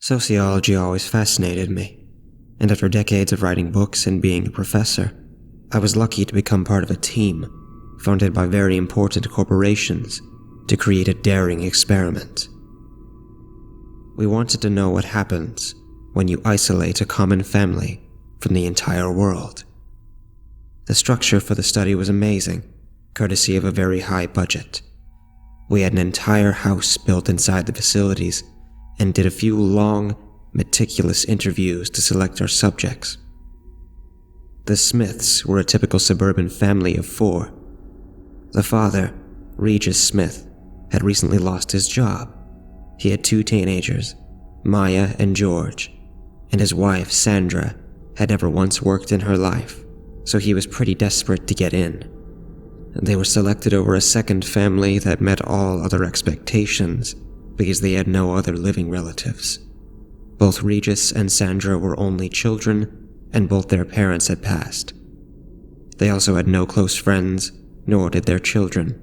Sociology always fascinated me, and after decades of writing books and being a professor, I was lucky to become part of a team funded by very important corporations to create a daring experiment. We wanted to know what happens when you isolate a common family from the entire world. The structure for the study was amazing, courtesy of a very high budget. We had an entire house built inside the facilities and did a few long, meticulous interviews to select our subjects. The Smiths were a typical suburban family of 4. The father, Regis Smith, had recently lost his job. He had 2 teenagers, Maya and George, and his wife, Sandra, had never once worked in her life, so he was pretty desperate to get in. They were selected over a second family that met all other expectations because they had no other living relatives. Both Regis and Sandra were only children, and both their parents had passed. They also had no close friends, nor did their children.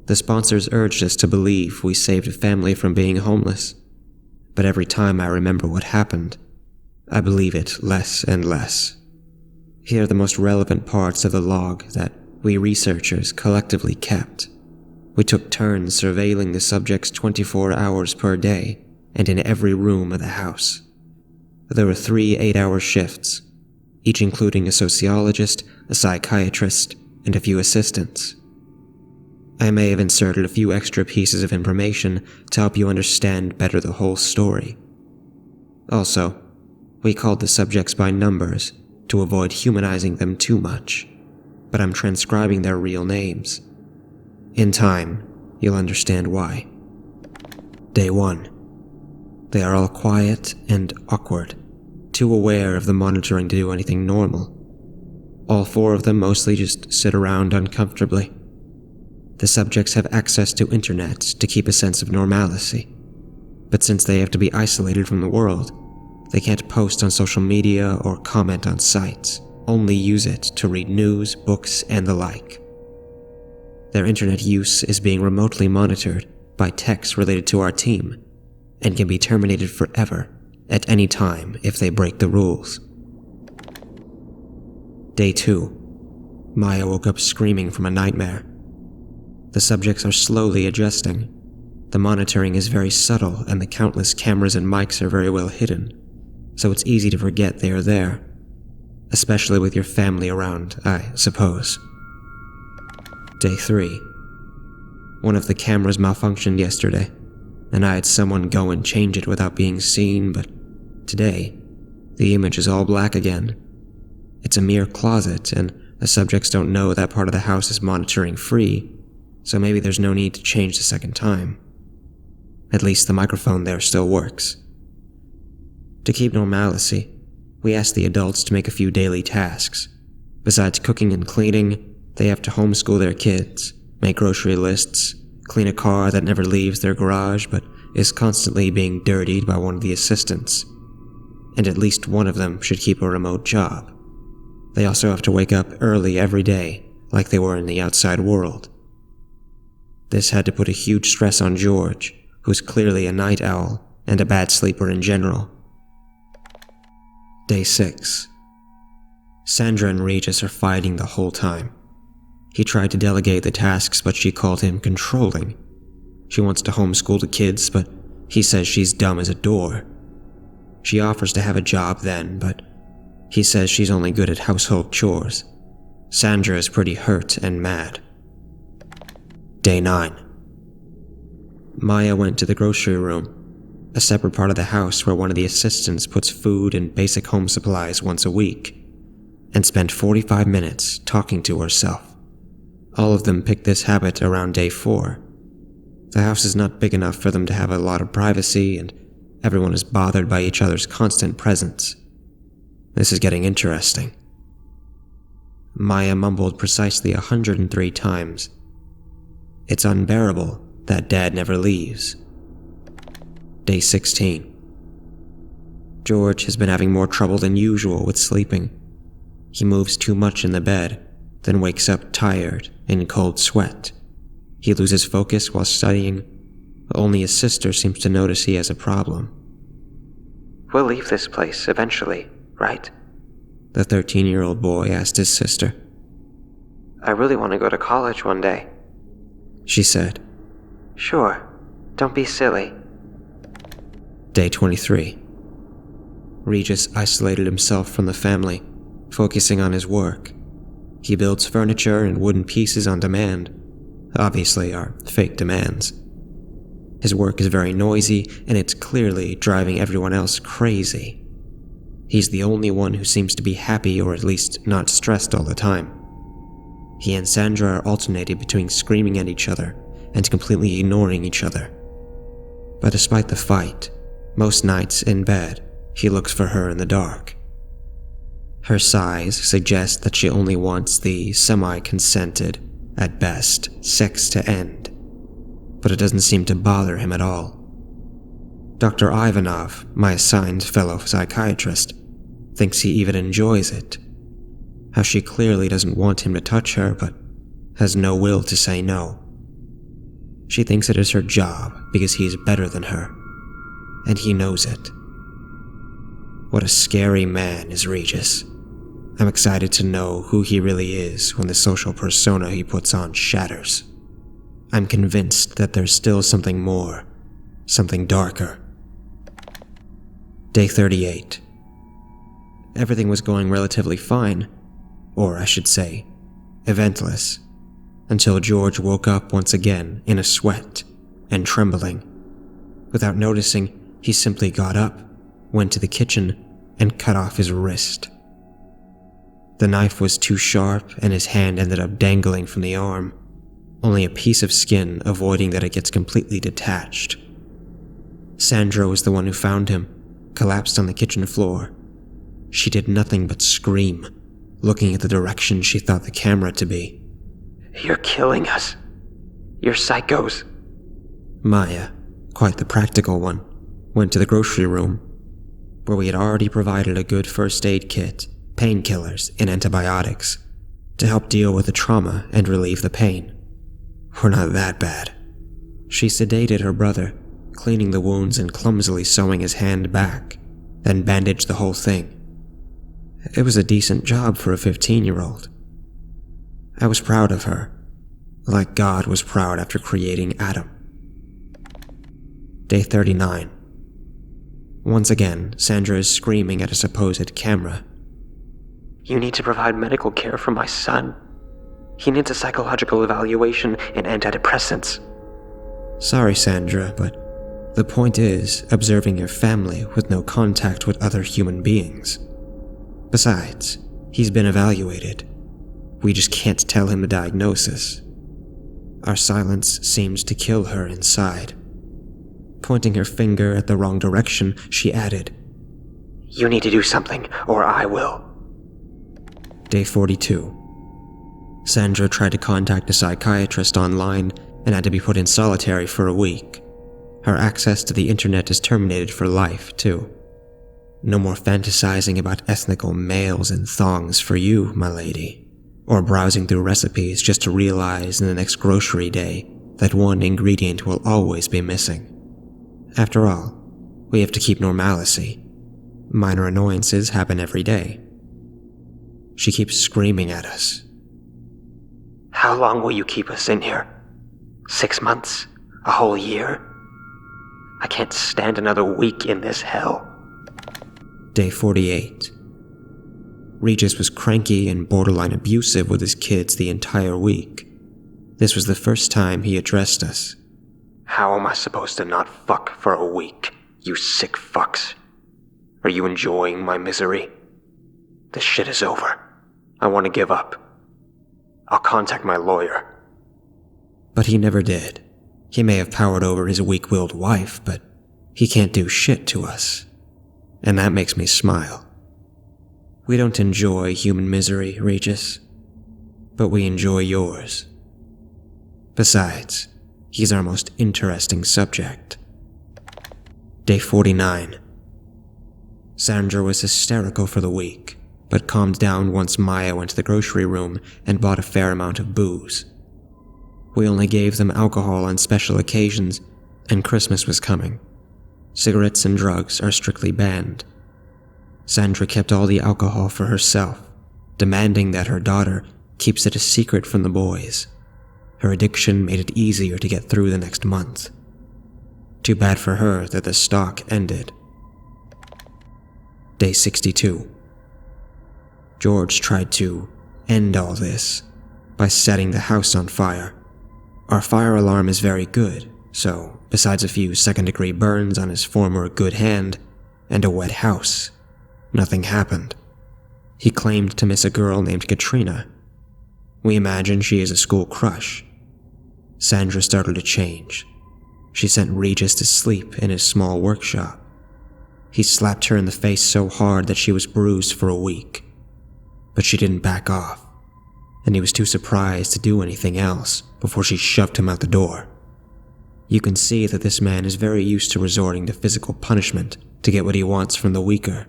The sponsors urged us to believe we saved a family from being homeless, but every time I remember what happened, I believe it less and less. Here are the most relevant parts of the log that we researchers collectively kept. We took turns surveilling the subjects 24 hours per day and in every room of the house. There were 3 8-hour shifts, each including a sociologist, a psychiatrist, and a few assistants. I may have inserted a few extra pieces of information to help you understand better the whole story. Also, we called the subjects by numbers to avoid humanizing them too much, but I'm transcribing their real names. In time, you'll understand why. Day 1. They are all quiet and awkward, too aware of the monitoring to do anything normal. All 4 of them mostly just sit around uncomfortably. The subjects have access to internet to keep a sense of normalcy, but since they have to be isolated from the world, they can't post on social media or comment on sites, only use it to read news, books, and the like. Their internet use is being remotely monitored by techs related to our team, and can be terminated forever at any time if they break the rules. Day 2. Maya woke up screaming from a nightmare. The subjects are slowly adjusting. The monitoring is very subtle and the countless cameras and mics are very well hidden, so it's easy to forget they are there, especially with your family around, I suppose. Day 3. One of the cameras malfunctioned yesterday, and I had someone go and change it without being seen, but today, the image is all black again. It's a mere closet, and the subjects don't know that part of the house is monitoring free, so maybe there's no need to change the second time. At least the microphone there still works. To keep normalcy, we asked the adults to make a few daily tasks. Besides cooking and cleaning, they have to homeschool their kids, make grocery lists, clean a car that never leaves their garage but is constantly being dirtied by one of the assistants. And at least one of them should keep a remote job. They also have to wake up early every day, like they were in the outside world. This had to put a huge stress on George, who's clearly a night owl and a bad sleeper in general. Day 6. Sandra and Regis are fighting the whole time. He tried to delegate the tasks, but she called him controlling. She wants to homeschool the kids, but he says she's dumb as a door. She offers to have a job then, but he says she's only good at household chores. Sandra is pretty hurt and mad. Day 9. Maya went to the grocery room, a separate part of the house where one of the assistants puts food and basic home supplies once a week, and spent 45 minutes talking to herself. All of them picked this habit around day 4. The house is not big enough for them to have a lot of privacy, and everyone is bothered by each other's constant presence. This is getting interesting. Maya mumbled precisely 103 times. It's unbearable that Dad never leaves. Day 16. George has been having more trouble than usual with sleeping. He moves too much in the bed, then wakes up tired, in cold sweat. He loses focus while studying. Only his sister seems to notice he has a problem. We'll leave this place eventually, right? The 13-year-old boy asked his sister. I really want to go to college one day, she said. Sure, don't be silly. Day 23. Regis isolated himself from the family, focusing on his work. He builds furniture and wooden pieces on demand, obviously our fake demands. His work is very noisy, and it's clearly driving everyone else crazy. He's the only one who seems to be happy, or at least not stressed all the time. He and Sandra are alternating between screaming at each other and completely ignoring each other. But despite the fight, most nights in bed, he looks for her in the dark. Her sighs suggest that she only wants the semi-consented, at best, sex to end. But it doesn't seem to bother him at all. Dr. Ivanov, my assigned fellow psychiatrist, thinks he even enjoys it. How she clearly doesn't want him to touch her, but has no will to say no. She thinks it is her job because he is better than her, and he knows it. What a scary man is Regis. I'm excited to know who he really is when the social persona he puts on shatters. I'm convinced that there's still something more, something darker. Day 38. Everything was going relatively fine, or I should say, eventless, until George woke up once again in a sweat and trembling. Without noticing, he simply got up, went to the kitchen, and cut off his wrist. The knife was too sharp, and his hand ended up dangling from the arm, only a piece of skin avoiding that it gets completely detached. Sandra was the one who found him, collapsed on the kitchen floor. She did nothing but scream, looking at the direction she thought the camera to be. You're killing us. You're psychos. Maya, quite the practical one, went to the grocery room, where we had already provided a good first aid kit, painkillers, and antibiotics to help deal with the trauma and relieve the pain. We're not that bad. She sedated her brother, cleaning the wounds and clumsily sewing his hand back, then bandaged the whole thing. It was a decent job for a 15-year-old. I was proud of her, like God was proud after creating Adam. Day 39. Once again, Sandra is screaming at a supposed camera. You need to provide medical care for my son. He needs a psychological evaluation and antidepressants. Sorry, Sandra, but the point is observing your family with no contact with other human beings. Besides, he's been evaluated. We just can't tell him the diagnosis. Our silence seems to kill her inside. Pointing her finger at the wrong direction, she added, You need to do something, or I will. Day 42. Sandra tried to contact a psychiatrist online and had to be put in solitary for a week. Her access to the internet is terminated for life, too. No more fantasizing about ethnical males and thongs for you, my lady, or browsing through recipes just to realize in the next grocery day that one ingredient will always be missing. After all, we have to keep normalcy. Minor annoyances happen every day. She keeps screaming at us. How long will you keep us in here? 6 months? A whole year? I can't stand another week in this hell. Day 48. Regis was cranky and borderline abusive with his kids the entire week. This was the first time he addressed us. How am I supposed to not fuck for a week, you sick fucks? Are you enjoying my misery? This shit is over. I want to give up. I'll contact my lawyer. But he never did. He may have powered over his weak-willed wife, but he can't do shit to us. And that makes me smile. We don't enjoy human misery, Regis, but we enjoy yours. Besides, he's our most interesting subject. Day 49. Sandra was hysterical for the week, but calmed down once Maya went to the grocery room and bought a fair amount of booze. We only gave them alcohol on special occasions, and Christmas was coming, cigarettes and drugs are strictly banned. Sandra kept all the alcohol for herself, demanding that her daughter keeps it a secret from the boys. Her addiction made it easier to get through the next month. Too bad for her that the stock ended. Day 62. George tried to end all this by setting the house on fire. Our fire alarm is very good, so besides a few second-degree burns on his former good hand and a wet house, nothing happened. He claimed to miss a girl named Katrina. We imagine she is a school crush. Sandra started to change. She sent Regis to sleep in his small workshop. He slapped her in the face so hard that she was bruised for a week. But she didn't back off, and he was too surprised to do anything else before she shoved him out the door. You can see that this man is very used to resorting to physical punishment to get what he wants from the weaker.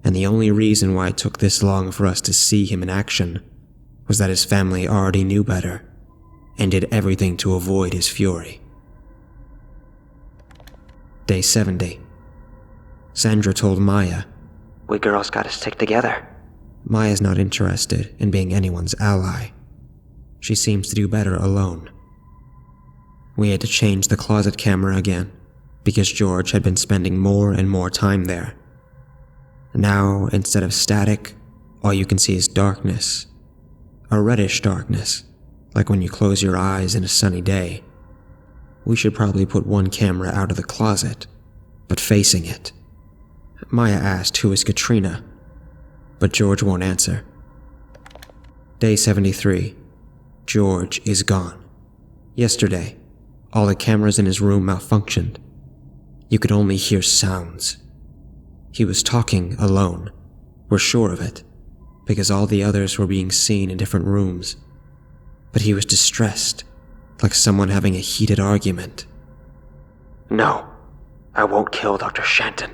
And the only reason why it took this long for us to see him in action was that his family already knew better and did everything to avoid his fury. Day 70. Sandra told Maya, "We girls gotta stick together." Maya's not interested in being anyone's ally. She seems to do better alone. We had to change the closet camera again because George had been spending more and more time there. Now, instead of static, all you can see is darkness. A reddish darkness, like when you close your eyes in a sunny day. We should probably put one camera out of the closet, but facing it. Maya asked who is Katrina, but George won't answer. Day 73. George is gone. Yesterday, all the cameras in his room malfunctioned. You could only hear sounds. He was talking alone. We're sure of it, because all the others were being seen in different rooms. But he was distressed, like someone having a heated argument. "No, I won't kill Dr. Shanton,"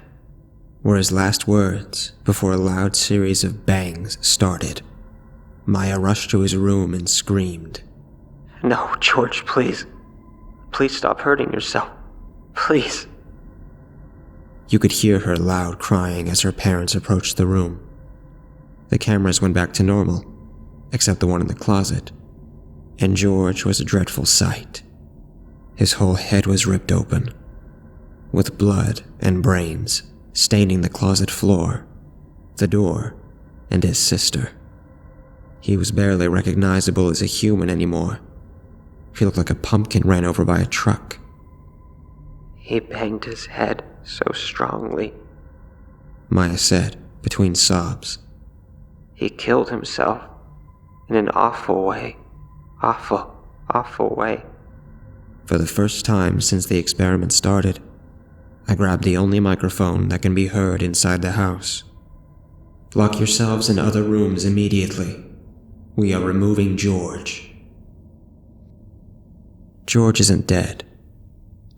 were his last words before a loud series of bangs started. Maya rushed to his room and screamed. "No, George, please. Please stop hurting yourself. Please." You could hear her loud crying as her parents approached the room. The cameras went back to normal, except the one in the closet, and George was a dreadful sight. His whole head was ripped open, with blood and brains staining the closet floor, the door, and his sister. He was barely recognizable as a human anymore. He looked like a pumpkin ran over by a truck. "He banged his head so strongly," Maya said, between sobs. "He killed himself in an awful way. Awful way." For the first time since the experiment started, I grabbed the only microphone that can be heard inside the house. "Lock yourselves in other rooms immediately. We are removing George." George isn't dead.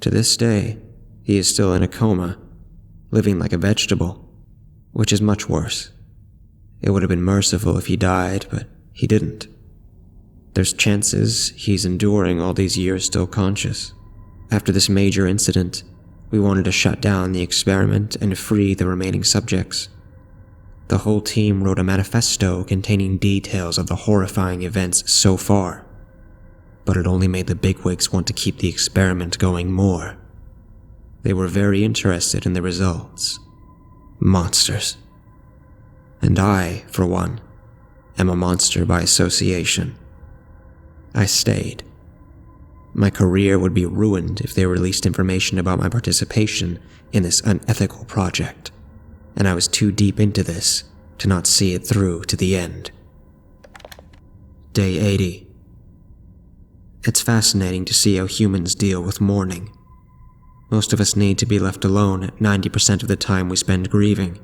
To this day, he is still in a coma, living like a vegetable, which is much worse. It would have been merciful if he died, but he didn't. There's chances he's enduring all these years still conscious. After this major incident, we wanted to shut down the experiment and free the remaining subjects. The whole team wrote a manifesto containing details of the horrifying events so far, but it only made the bigwigs want to keep the experiment going more. They were very interested in the results. Monsters. And I, for one, am a monster by association. I stayed. My career would be ruined if they released information about my participation in this unethical project, and I was too deep into this to not see it through to the end. Day 80. It's fascinating to see how humans deal with mourning. Most of us need to be left alone 90% of the time we spend grieving,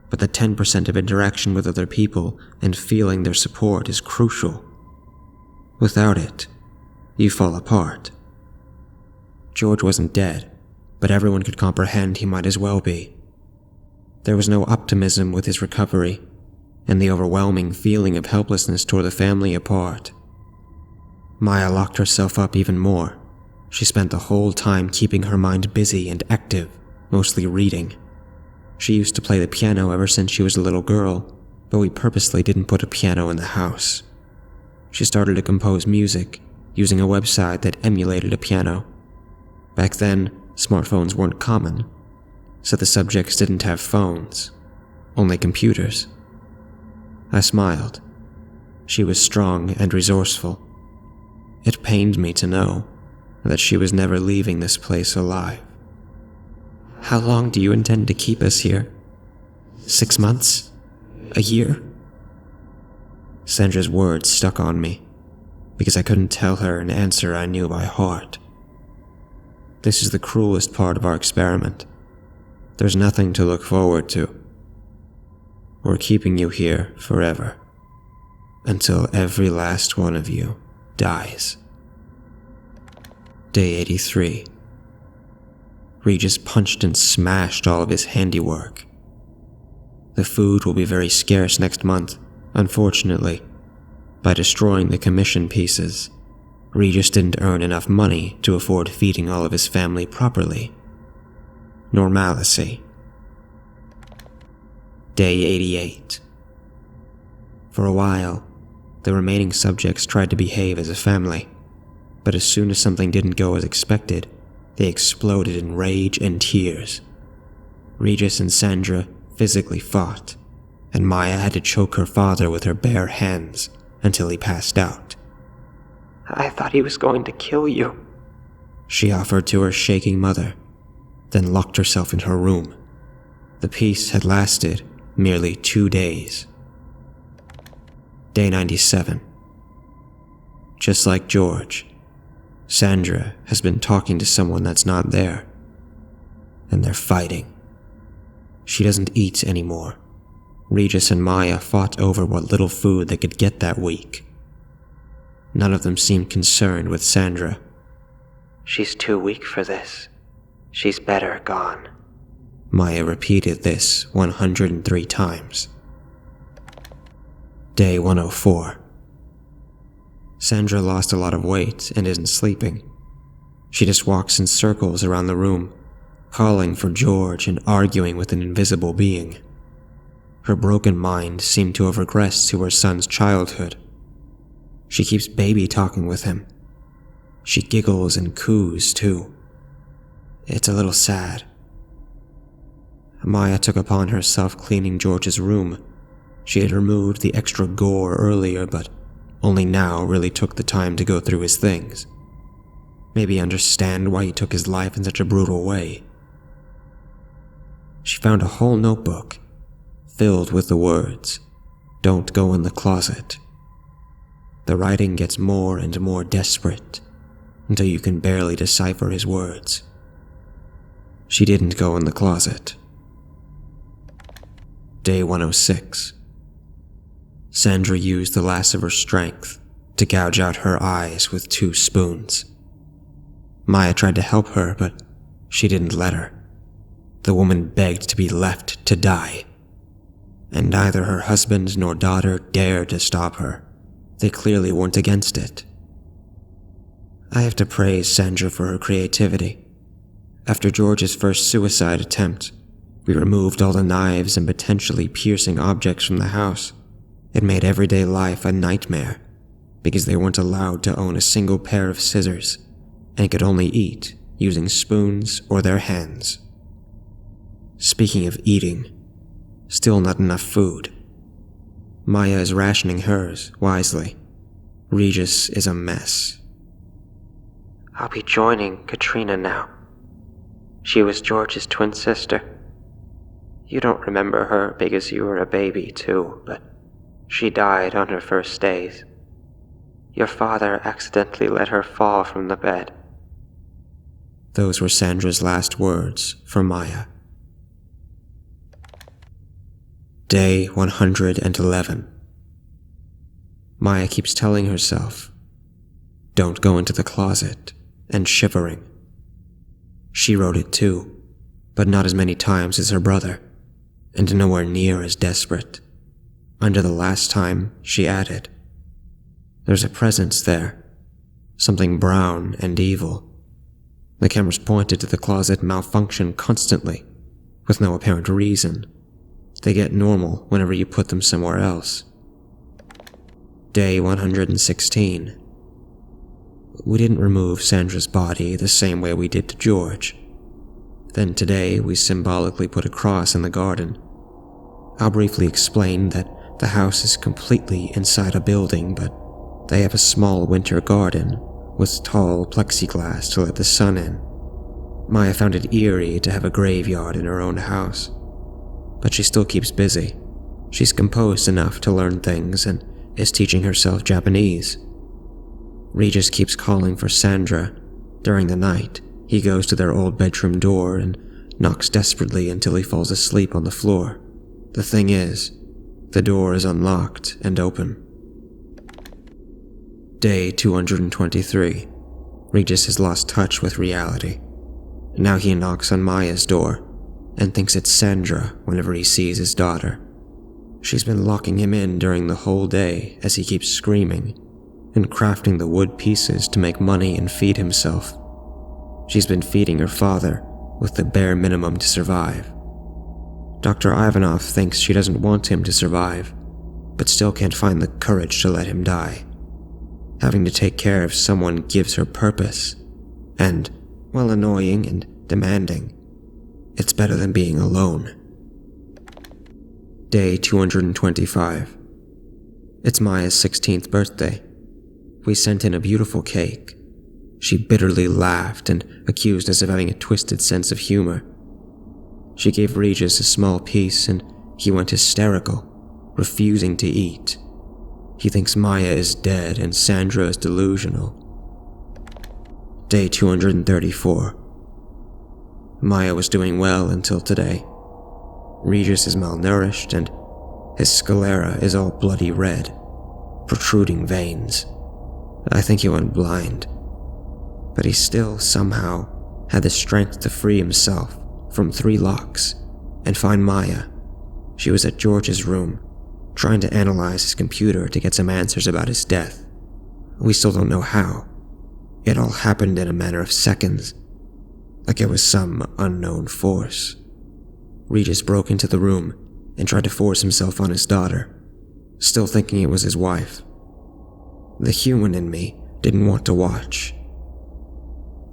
but the 10% of interaction with other people and feeling their support is crucial. Without it, you fall apart. George wasn't dead, but everyone could comprehend he might as well be. There was no optimism with his recovery, and the overwhelming feeling of helplessness tore the family apart. Maya locked herself up even more. She spent the whole time keeping her mind busy and active, mostly reading. She used to play the piano ever since she was a little girl, but we purposely didn't put a piano in the house. She started to compose music using a website that emulated a piano. Back then, smartphones weren't common, so the subjects didn't have phones, only computers. I smiled. She was strong and resourceful. It pained me to know that she was never leaving this place alive. How long do you intend to keep us here? 6 months? A year? Sandra's words stuck on me, because I couldn't tell her an answer I knew by heart. This is the cruelest part of our experiment. There's nothing to look forward to. We're keeping you here forever, until every last one of you dies. Day 83. Regis punched and smashed all of his handiwork. The food will be very scarce next month, unfortunately. By destroying the commission pieces, Regis didn't earn enough money to afford feeding all of his family properly. Normalcy. Day 88. For a while, the remaining subjects tried to behave as a family, but as soon as something didn't go as expected, they exploded in rage and tears. Regis and Sandra physically fought, and Maya had to choke her father with her bare hands until he passed out. I thought he was going to kill you, she offered to her shaking mother, then locked herself in her room. The peace had lasted merely 2 days. Day 97. Just like George, Sandra has been talking to someone that's not there, and they're fighting. She doesn't eat anymore. Regis and Maya fought over what little food they could get that week. None of them seemed concerned with Sandra. She's too weak for this. She's better gone. Maya repeated this 103 times. Day 104. Sandra lost a lot of weight and isn't sleeping. She just walks in circles around the room, calling for George and arguing with an invisible being. Her broken mind seemed to have regressed to her son's childhood. She keeps baby talking with him. She giggles and coos too. It's a little sad. Maya took upon herself cleaning George's room. She had removed the extra gore earlier, but only now really took the time to go through his things. Maybe understand why he took his life in such a brutal way. She found a whole notebook filled with the words, "Don't go in the closet." The writing gets more and more desperate until you can barely decipher his words. She didn't go in the closet. Day 106. Sandra used the last of her strength to gouge out her eyes with 2 spoons. Maya tried to help her, but she didn't let her. The woman begged to be left to die, and neither her husband nor daughter dared to stop her. They clearly weren't against it. I have to praise Sandra for her creativity. After George's first suicide attempt, we removed all the knives and potentially piercing objects from the house. It made everyday life a nightmare, because they weren't allowed to own a single pair of scissors, and could only eat using spoons or their hands. Speaking of eating, still not enough food. Maya is rationing hers wisely. Regis is a mess. I'll be joining Katrina now. She was George's twin sister. You don't remember her because you were a baby too, but she died on her first days. Your father accidentally let her fall from the bed. Those were Sandra's last words for Maya. Day 111. Maya keeps telling herself, "Don't go into the closet," and shivering. She wrote it too, but not as many times as her brother, and nowhere near as desperate. Under the last time, she added, "There's a presence there, something brown and evil. The cameras pointed to the closet malfunction constantly, with no apparent reason. They get normal whenever you put them somewhere else. Day 116. We didn't remove Sandra's body the same way we did to George. Then today we symbolically put a cross in the garden. I'll briefly explain that the house is completely inside a building, but they have a small winter garden with tall plexiglass to let the sun in. Maya found it eerie to have a graveyard in her own house, but she still keeps busy. She's composed enough to learn things and is teaching herself Japanese. Regis keeps calling for Sandra. During the night, he goes to their old bedroom door and knocks desperately until he falls asleep on the floor. The thing is, the door is unlocked and open. Day 223. Regis has lost touch with reality. Now he knocks on Maya's door and thinks it's Sandra whenever he sees his daughter. She's been locking him in during the whole day as he keeps screaming and crafting the wood pieces to make money and feed himself. She's been feeding her father with the bare minimum to survive. Dr. Ivanov thinks she doesn't want him to survive, but still can't find the courage to let him die. Having to take care of someone gives her purpose, and, while annoying and demanding, it's better than being alone. Day 225. It's Maya's 16th birthday. We sent in a beautiful cake. She bitterly laughed and accused us of having a twisted sense of humor. She gave Regis a small piece and he went hysterical, refusing to eat. He thinks Maya is dead and Sandra is delusional. Day 234. Maya was doing well until today. Regis is malnourished and his sclera is all bloody red, protruding veins. I think he went blind, but he still somehow had the strength to free himself from 3 locks and find Maya. She was at George's room, trying to analyze his computer to get some answers about his death. We still don't know how. It all happened in a matter of seconds, like it was some unknown force. Regis broke into the room and tried to force himself on his daughter, still thinking it was his wife. The human in me didn't want to watch.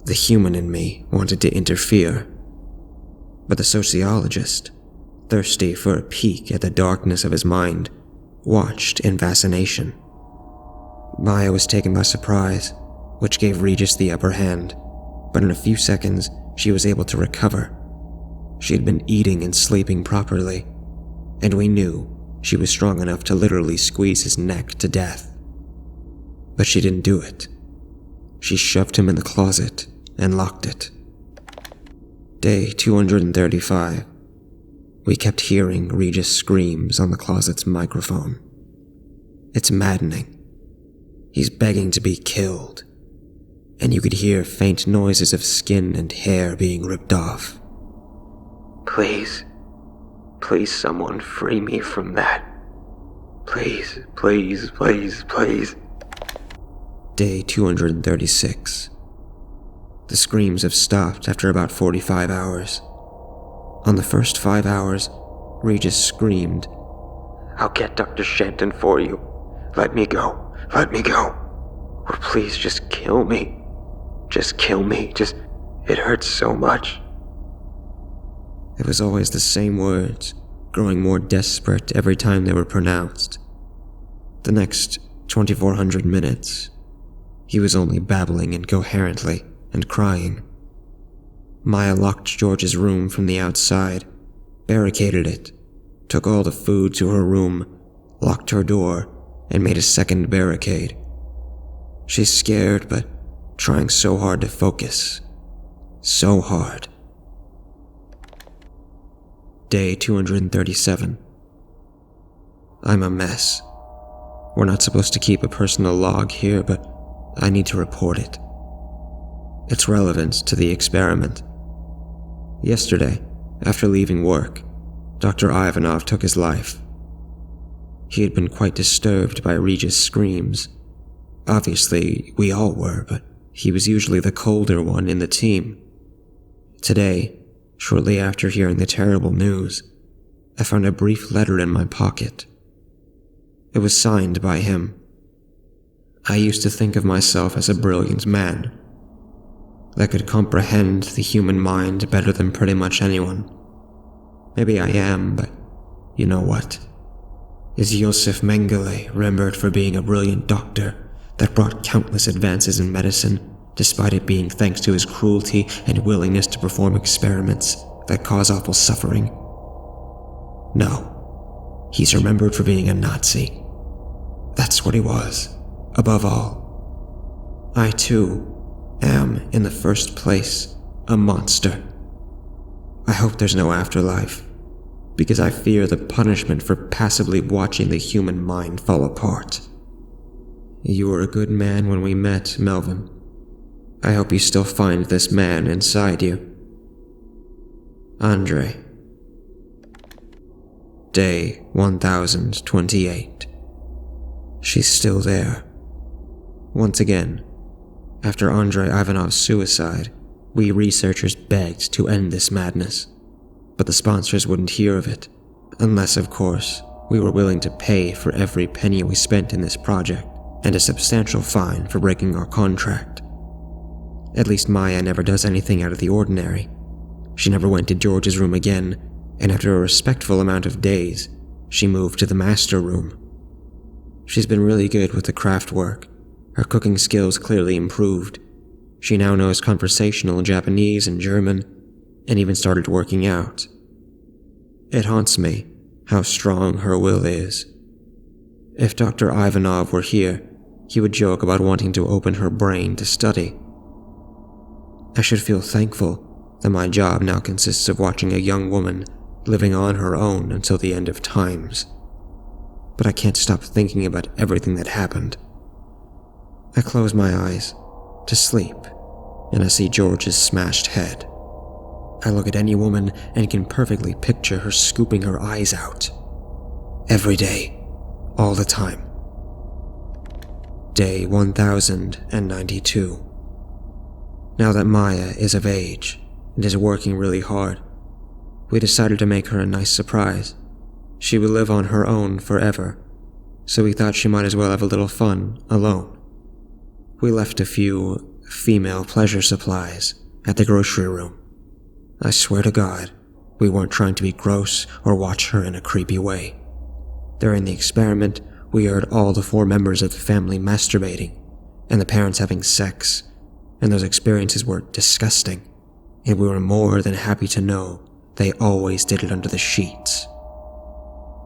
The human in me wanted to interfere. But the sociologist, thirsty for a peek at the darkness of his mind, watched in fascination. Maya was taken by surprise, which gave Regis the upper hand, but in a few seconds she was able to recover. She had been eating and sleeping properly, and we knew she was strong enough to literally squeeze his neck to death. But she didn't do it. She shoved him in the closet and locked it. Day 235. We kept hearing Regis' screams on the closet's microphone. It's maddening. He's begging to be killed, and you could hear faint noises of skin and hair being ripped off. Please, please someone free me from that. Please, please, please, please. Day 236. The screams have stopped after about 45 hours. On the first 5 hours, Regis screamed, I'll get Dr. Shenton for you. Let me go. Let me go. Or please just kill me. Just kill me. It hurts so much. It was always the same words, growing more desperate every time they were pronounced. The next 2,400 minutes, he was only babbling incoherently and crying. Maya locked George's room from the outside, barricaded it, took all the food to her room, locked her door, and made a second barricade. She's scared, but trying so hard to focus. So hard. Day 237. I'm a mess. We're not supposed to keep a personal log here, but I need to report it. It's relevant to the experiment. Yesterday, after leaving work, Dr. Ivanov took his life. He had been quite disturbed by Regis' screams. Obviously, we all were, but he was usually the colder one in the team. Today, shortly after hearing the terrible news, I found a brief letter in my pocket. It was signed by him. I used to think of myself as a brilliant man that could comprehend the human mind better than pretty much anyone. Maybe I am, but you know what? Is Yosef Mengele remembered for being a brilliant doctor that brought countless advances in medicine, despite it being thanks to his cruelty and willingness to perform experiments that cause awful suffering? No, he's remembered for being a Nazi. That's what he was, above all. I too am, in the first place, a monster. I hope there's no afterlife, because I fear the punishment for passively watching the human mind fall apart. You were a good man when we met, Melvin. I hope you still find this man inside you. Andre. Day 1028. She's still there. Once again, after Andrei Ivanov's suicide, we researchers begged to end this madness, but the sponsors wouldn't hear of it, unless, of course, we were willing to pay for every penny we spent in this project, and a substantial fine for breaking our contract. At least Maya never does anything out of the ordinary. She never went to George's room again, and after a respectful amount of days, she moved to the master room. She's been really good with the craft work. Her cooking skills clearly improved. She now knows conversational Japanese and German, and even started working out. It haunts me how strong her will is. If Dr. Ivanov were here, he would joke about wanting to open her brain to study. I should feel thankful that my job now consists of watching a young woman living on her own until the end of times. But I can't stop thinking about everything that happened. I close my eyes to sleep, and I see George's smashed head. I look at any woman and can perfectly picture her scooping her eyes out. Every day, all the time. Day 1092. Now that Maya is of age and is working really hard, we decided to make her a nice surprise. She will live on her own forever, so we thought she might as well have a little fun alone. We left a few female pleasure supplies at the grocery room. I swear to God, we weren't trying to be gross or watch her in a creepy way. During the experiment, we heard all the 4 members of the family masturbating, and the parents having sex, and those experiences were disgusting, and we were more than happy to know they always did it under the sheets.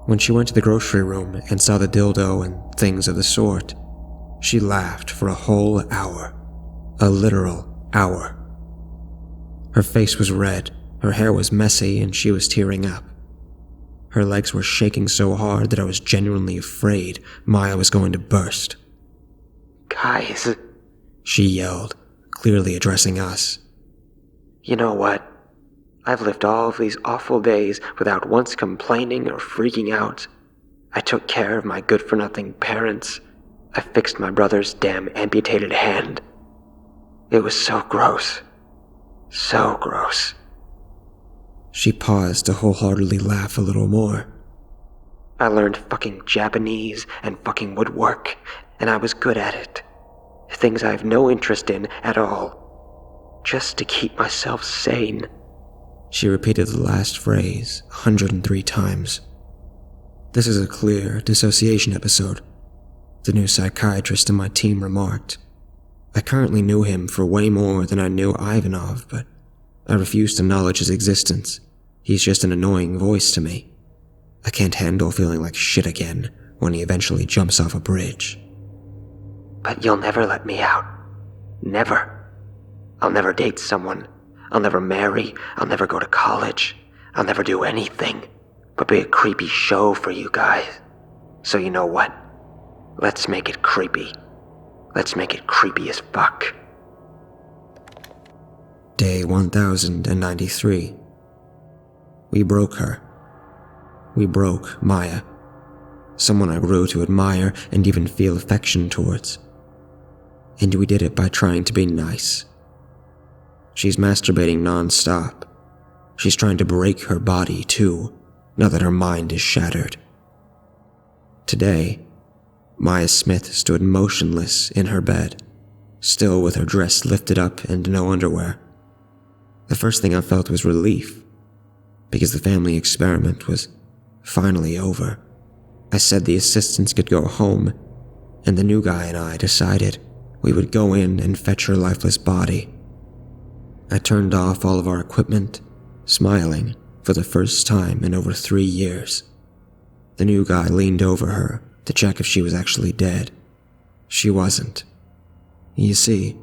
When she went to the grocery room and saw the dildo and things of the sort, she laughed for a whole hour. A literal hour. Her face was red, her hair was messy, and she was tearing up. Her legs were shaking so hard that I was genuinely afraid Maya was going to burst. Guys, she yelled, clearly addressing us. You know what? I've lived all of these awful days without once complaining or freaking out. I took care of my good-for-nothing parents. I fixed my brother's damn amputated hand. It was so gross. So gross. She paused to wholeheartedly laugh a little more. I learned fucking Japanese and fucking woodwork, and I was good at it. Things I have no interest in at all. Just to keep myself sane. She repeated the last phrase 103 times. This is a clear dissociation episode, the new psychiatrist in my team remarked. I currently knew him for way more than I knew Ivanov, but I refuse to acknowledge his existence. He's just an annoying voice to me. I can't handle feeling like shit again when he eventually jumps off a bridge. But you'll never let me out. Never. I'll never date someone. I'll never marry. I'll never go to college. I'll never do anything but be a creepy show for you guys. So you know what? Let's make it creepy. Let's make it creepy as fuck. Day 1093. We broke her. We broke Maya. Someone I grew to admire and even feel affection towards. and we did it by trying to be nice. She's masturbating non-stop. She's trying to break her body, too, now that her mind is shattered. Today, Maya Smith stood motionless in her bed, still with her dress lifted up and no underwear. The first thing I felt was relief, because the family experiment was finally over. I said the assistants could go home, and the new guy and I decided we would go in and fetch her lifeless body. I turned off all of our equipment, smiling for the first time in over 3 years. The new guy leaned over her to check if she was actually dead. She wasn't. You see,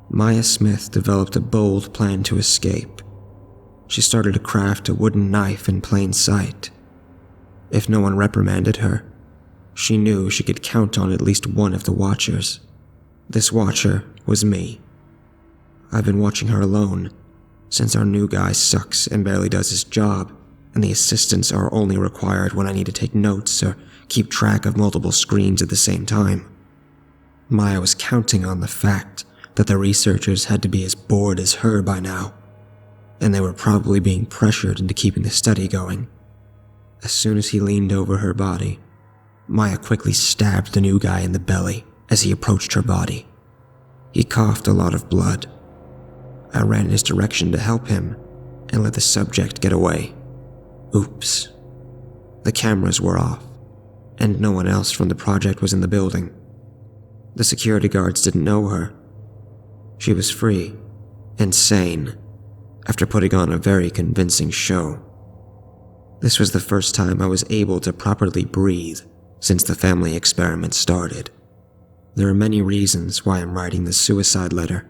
Maya Smith developed a bold plan to escape. She started to craft a wooden knife in plain sight. If no one reprimanded her, she knew she could count on at least one of the watchers. This watcher was me. I've been watching her alone, since our new guy sucks and barely does his job, and the assistants are only required when I need to take notes or keep track of multiple screens at the same time. Maya was counting on the fact that the researchers had to be as bored as her by now, and they were probably being pressured into keeping the study going. As soon as he leaned over her body, Maya quickly stabbed the new guy in the belly as he approached her body. He coughed a lot of blood. I ran in his direction to help him and let the subject get away. Oops. The cameras were off, and no one else from the project was in the building. The security guards didn't know her. She was free and sane after putting on a very convincing show. This was the first time I was able to properly breathe since the family experiment started. There are many reasons why I'm writing this suicide letter.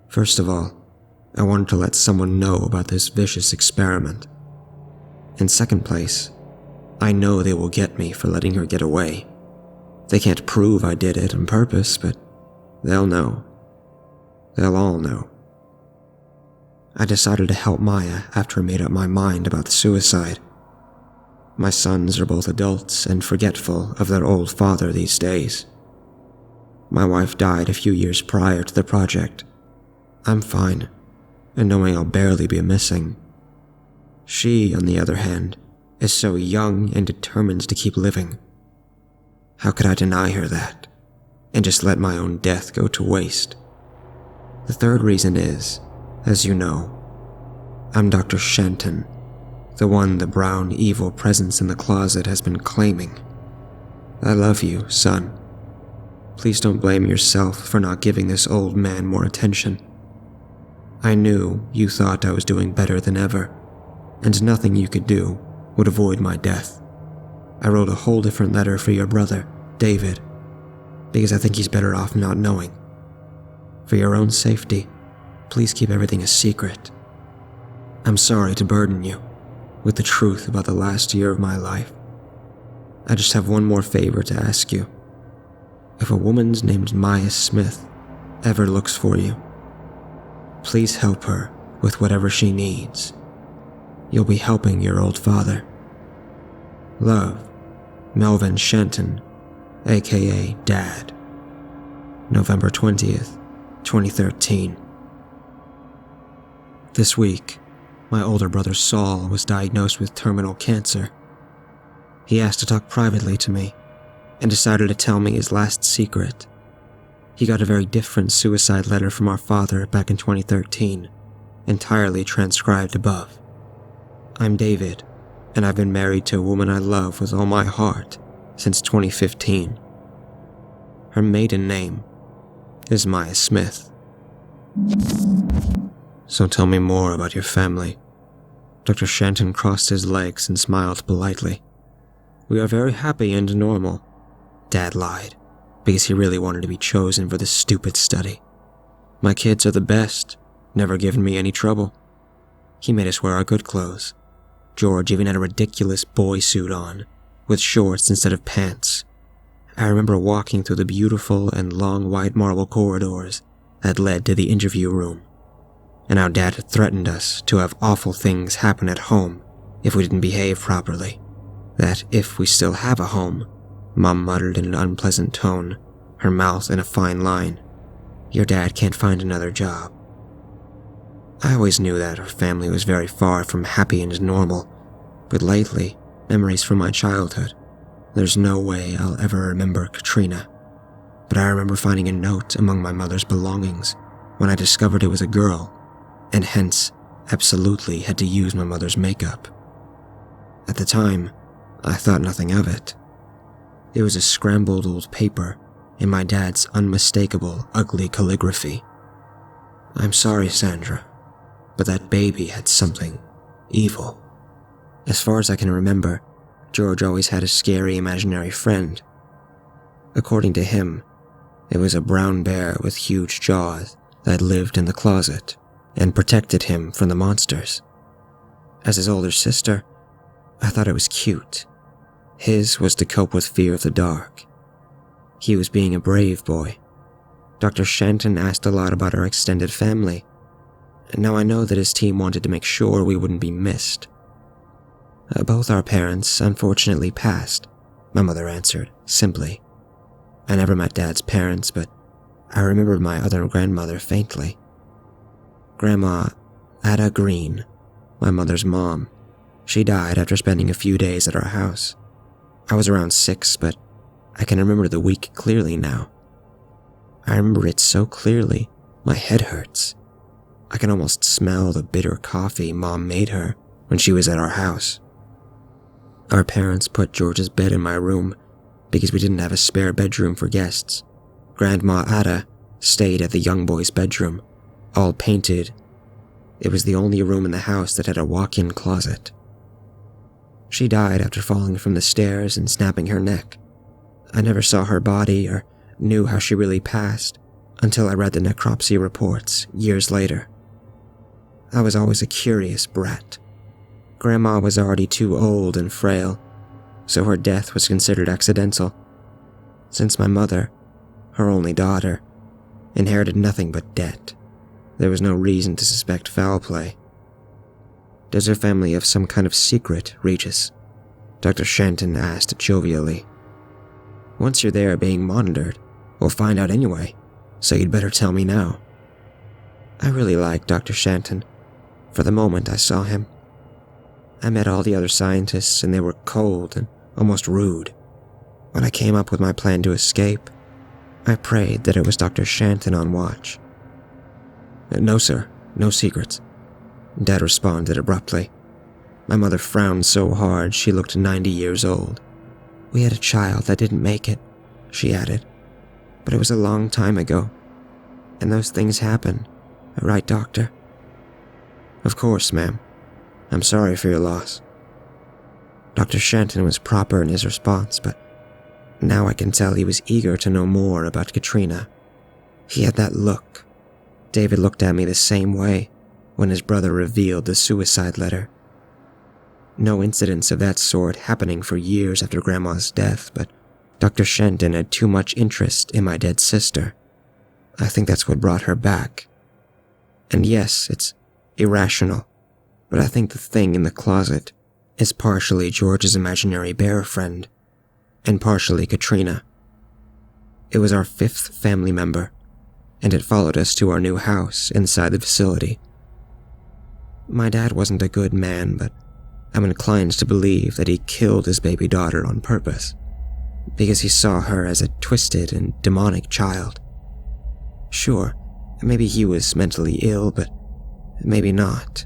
First of all, I wanted to let someone know about this vicious experiment. In second place, I know they will get me for letting her get away. They can't prove I did it on purpose, but they'll know. They'll all know. I decided to help Maya after I made up my mind about the suicide. My sons are both adults and forgetful of their old father these days. My wife died a few years prior to the project. I'm fine, and knowing I'll barely be missing. She, on the other hand, is so young and determined to keep living. How could I deny her that, and just let my own death go to waste? The third reason is, as you know, I'm Dr. Shenton, the one the brown evil presence in the closet has been claiming. I love you, son. Please don't blame yourself for not giving this old man more attention. I knew you thought I was doing better than ever, and nothing you could do would avoid my death. I wrote a whole different letter for your brother, David, because I think he's better off not knowing. For your own safety, please keep everything a secret. I'm sorry to burden you with the truth about the last year of my life. I just have one more favor to ask you. If a woman named Maya Smith ever looks for you, please help her with whatever she needs. You'll be helping your old father. Love, Melvin Shenton, aka Dad. November 20th, 2013. This week, my older brother Saul was diagnosed with terminal cancer. He asked to talk privately to me and decided to tell me his last secret. He got a very different suicide letter from our father back in 2013, entirely transcribed above. I'm David, and I've been married to a woman I love with all my heart since 2015. Her maiden name is Maya Smith. So tell me more about your family. Dr. Shenton crossed his legs and smiled politely. We are very happy and normal. Dad lied, because he really wanted to be chosen for this stupid study. My kids are the best, never given me any trouble. He made us wear our good clothes. George even had a ridiculous boy suit on, with shorts instead of pants. I remember walking through the beautiful and long white marble corridors that led to the interview room, and how Dad had threatened us to have awful things happen at home if we didn't behave properly. That if we still have a home, Mom muttered in an unpleasant tone, her mouth in a fine line. Your dad can't find another job. I always knew that her family was very far from happy and normal, but lately, memories from my childhood, there's no way I'll ever remember Katrina. But I remember finding a note among my mother's belongings when I discovered it was a girl, and hence absolutely had to use my mother's makeup. At the time, I thought nothing of it. It was a scrambled old paper in my dad's unmistakable, ugly calligraphy. "I'm sorry, Sandra, but that baby had something evil." As far as I can remember, George always had a scary imaginary friend. According to him, it was a brown bear with huge jaws that lived in the closet and protected him from the monsters. As his older sister, I thought it was cute. His was to cope with fear of the dark. He was being a brave boy. Dr. Shanton asked a lot about our extended family, and now I know that his team wanted to make sure we wouldn't be missed. "Both our parents unfortunately passed," my mother answered, simply. I never met Dad's parents, but I remember my other grandmother faintly. Grandma Ada Green, my mother's mom, she died after spending a few days at our house. I was around 6, but I can remember the week clearly now. I remember it so clearly, my head hurts. I can almost smell the bitter coffee Mom made her when she was at our house. Our parents put George's bed in my room because we didn't have a spare bedroom for guests. Grandma Ada stayed at the young boy's bedroom, all painted. It was the only room in the house that had a walk-in closet. She died after falling from the stairs and snapping her neck. I never saw her body or knew how she really passed until I read the necropsy reports years later. I was always a curious brat. Grandma was already too old and frail, so her death was considered accidental. Since my mother, her only daughter, inherited nothing but debt, there was no reason to suspect foul play. "Does her family have some kind of secret, Regis?" Dr. Shanton asked jovially. "Once you're there being monitored, we'll find out anyway, so you'd better tell me now." I really liked Dr. Shanton, for the moment I saw him. I met all the other scientists and they were cold and almost rude. When I came up with my plan to escape, I prayed that it was Dr. Shanton on watch. "No, sir, no secrets," Dad responded abruptly. My mother frowned so hard she looked 90 years old. "We had a child that didn't make it," she added, "but it was a long time ago, and those things happen, right, Doctor?" "Of course, ma'am. I'm sorry for your loss." Dr. Shanton was proper in his response, but now I can tell he was eager to know more about Katrina. He had that look. David looked at me the same way when his brother revealed the suicide letter. No incidents of that sort happening for years after Grandma's death, but Dr. Shanton had too much interest in my dead sister. I think that's what brought her back. And yes, it's irrational, but I think the thing in the closet is partially George's imaginary bear friend, and partially Katrina. It was our 5th family member, and it followed us to our new house inside the facility. My dad wasn't a good man, but I'm inclined to believe that he killed his baby daughter on purpose, because he saw her as a twisted and demonic child. Sure, maybe he was mentally ill, but maybe not.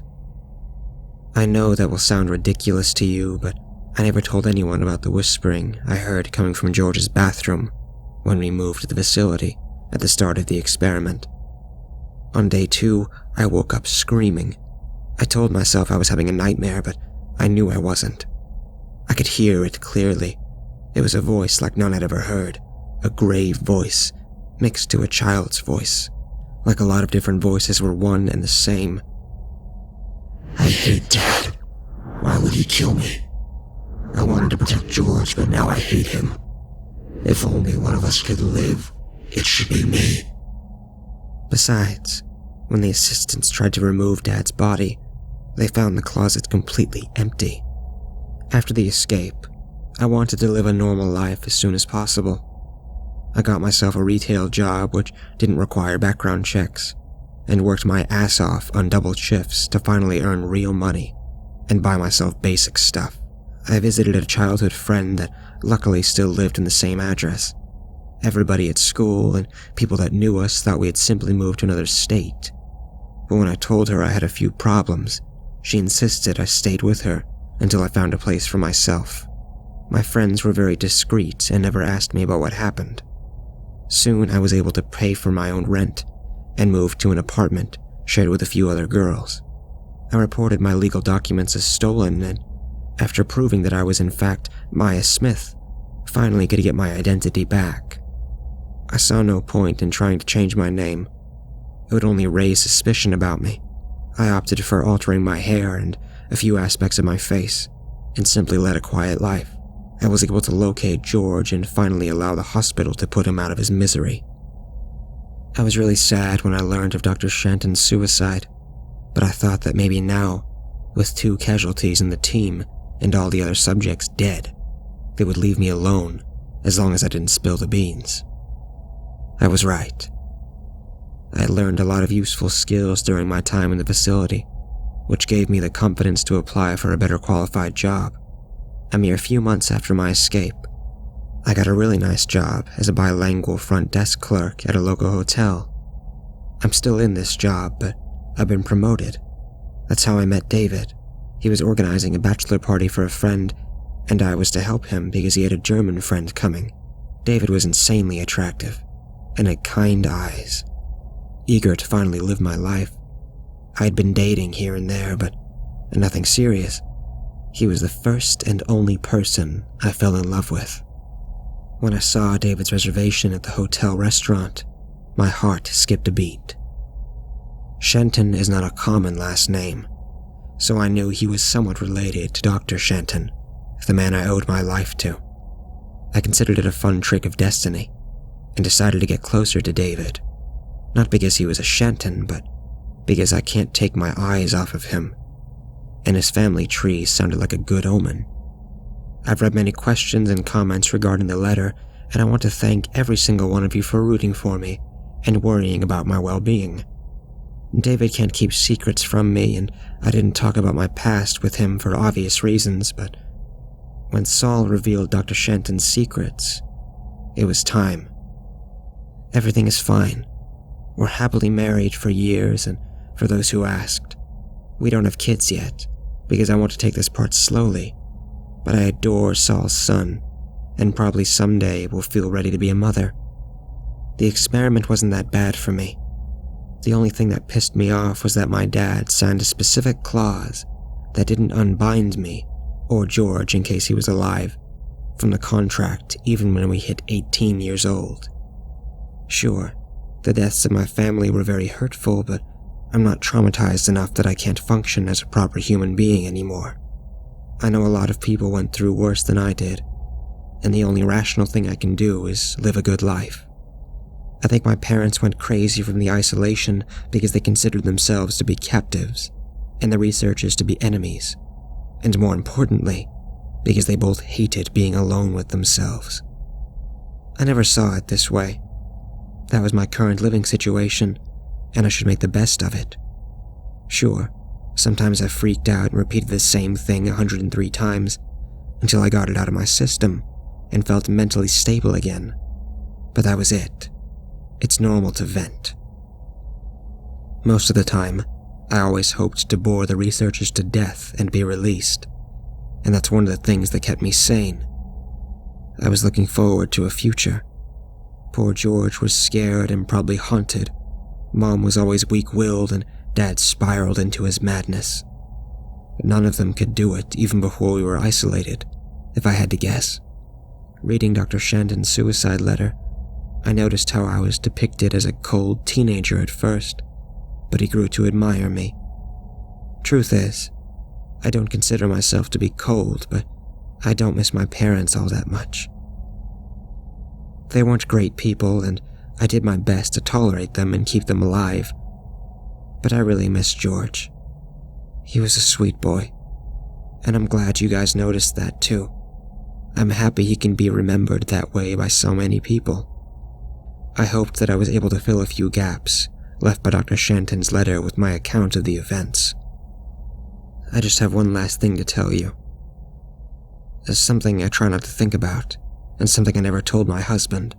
I know that will sound ridiculous to you, but I never told anyone about the whispering I heard coming from George's bathroom when we moved to the facility at the start of the experiment. On day 2, I woke up screaming. I told myself I was having a nightmare, but I knew I wasn't. I could hear it clearly. It was a voice like none I'd ever heard, a grave voice mixed to a child's voice, like a lot of different voices were one and the same. "I hate Dad. Why would he kill me? I wanted to protect George, but now I hate him. If only one of us could live, it should be me." Besides, when the assistants tried to remove Dad's body, they found the closet completely empty. After the escape, I wanted to live a normal life as soon as possible. I got myself a retail job which didn't require background checks, and worked my ass off on double shifts to finally earn real money and buy myself basic stuff. I visited a childhood friend that luckily still lived in the same address. Everybody at school and people that knew us thought we had simply moved to another state. But when I told her I had a few problems, she insisted I stayed with her until I found a place for myself. My friends were very discreet and never asked me about what happened. Soon I was able to pay for my own rent and moved to an apartment shared with a few other girls. I reported my legal documents as stolen and, after proving that I was in fact Maya Smith, finally could get my identity back. I saw no point in trying to change my name. It would only raise suspicion about me. I opted for altering my hair and a few aspects of my face and simply led a quiet life. I was able to locate George and finally allow the hospital to put him out of his misery. I was really sad when I learned of Dr. Shenton's suicide, but I thought that maybe now, with 2 casualties in the team and all the other subjects dead, they would leave me alone as long as I didn't spill the beans. I was right. I had learned a lot of useful skills during my time in the facility, which gave me the confidence to apply for a better qualified job. A mere few months after my escape, I got a really nice job as a bilingual front desk clerk at a local hotel. I'm still in this job, but I've been promoted. That's how I met David. He was organizing a bachelor party for a friend, and I was to help him because he had a German friend coming. David was insanely attractive, and had kind eyes. Eager to finally live my life, I had been dating here and there, but nothing serious. He was the first and only person I fell in love with. When I saw David's reservation at the hotel restaurant, my heart skipped a beat. Shenton is not a common last name, so I knew he was somewhat related to Dr. Shenton, the man I owed my life to. I considered it a fun trick of destiny, and decided to get closer to David. Not because he was a Shenton, but because I can't take my eyes off of him, and his family tree sounded like a good omen. I've read many questions and comments regarding the letter, and I want to thank every single one of you for rooting for me and worrying about my well-being. David can't keep secrets from me, and I didn't talk about my past with him for obvious reasons, but when Saul revealed Dr. Shenton's secrets, it was time. Everything is fine. We're happily married for years, and for those who asked, we don't have kids yet, because I want to take this part slowly, but I adore Saul's son, and probably someday will feel ready to be a mother. The experiment wasn't that bad for me. The only thing that pissed me off was that my dad signed a specific clause that didn't unbind me, or George in case he was alive, from the contract even when we hit 18 years old. Sure, the deaths of my family were very hurtful, but I'm not traumatized enough that I can't function as a proper human being anymore. I know a lot of people went through worse than I did, and the only rational thing I can do is live a good life. I think my parents went crazy from the isolation because they considered themselves to be captives, and the researchers to be enemies, and more importantly, because they both hated being alone with themselves. I never saw it this way. That was my current living situation, and I should make the best of it. Sure, sometimes I freaked out and repeated the same thing 103 times until I got it out of my system and felt mentally stable again. But that was it. It's normal to vent. Most of the time, I always hoped to bore the researchers to death and be released, and that's one of the things that kept me sane. I was looking forward to a future. Poor George was scared and probably haunted. Mom was always weak-willed, and Dad spiraled into his madness. But none of them could do it even before we were isolated, if I had to guess. Reading Dr. Shenton's suicide letter, I noticed how I was depicted as a cold teenager at first, but he grew to admire me. Truth is, I don't consider myself to be cold, but I don't miss my parents all that much. They weren't great people, and I did my best to tolerate them and keep them alive. But I really miss George. He was a sweet boy, and I'm glad you guys noticed that too. I'm happy he can be remembered that way by so many people. I hoped that I was able to fill a few gaps left by Dr. Shanton's letter with my account of the events. I just have one last thing to tell you. There's something I try not to think about, and something I never told my husband.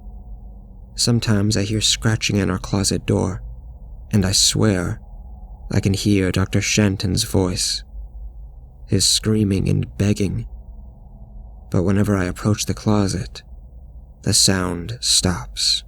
Sometimes I hear scratching at our closet door, and I swear I can hear Dr. Shanton's voice, his screaming and begging. But whenever I approach the closet, the sound stops.